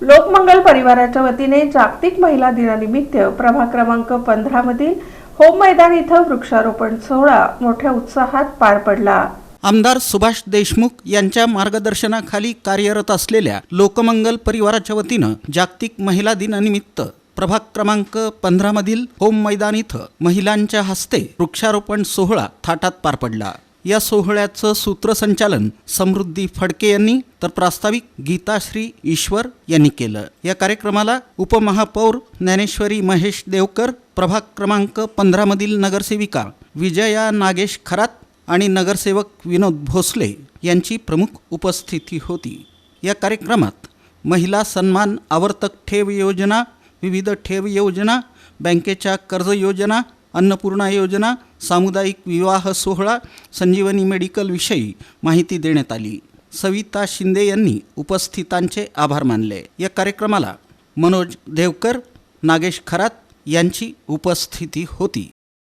लोकमंगल परिवाराच्या वतीने जागतिक महिला दिनानिमित्त प्रभाग क्रमांक 15 मधील होम मैदान इथं वृक्षारोपण सोहळा मोठ्या उत्साहात पार पडला। आमदार सुभाष देशमुख यांच्या मार्गदर्शनाखाली कार्यरत असलेल्या लोकमंगल परिवाराच्या वतीनं जागतिक महिला दिनानिमित्त प्रभाग क्रमांक 15 मधील होम मैदान इथं महिलांच्या हस्ते वृक्षारोपण सोहळा थाटात पार पडला। या सोहळ्याचं सूत्रसंचालन समृद्धी फडके यांनी तर प्रास्ताविक गीताश्री ईश्वर यांनी केलं। या कार्यक्रमाला उपमहापौर ज्ञानेश्वरी महेश देवकर, प्रभाग क्रमांक 15 मधील नगरसेविका विजया नागेश खरात आणि नगरसेवक विनोद भोसले यांची प्रमुख उपस्थिती होती। या कार्यक्रमात महिला सन्मान आवर्तक ठेव योजना, विविध ठेव योजना, बँकेच्या कर्ज योजना, अन्नपूर्णा योजना, सामुदायिक विवाह सोहळा, संजीवनी मेडिकल विषयी माहिती देण्यात आली। सविता शिंदे यांनी उपस्थितांचे आभार मानले। या कार्यक्रमाला मनोज देवकर, नागेश खरात यांची उपस्थिती होती।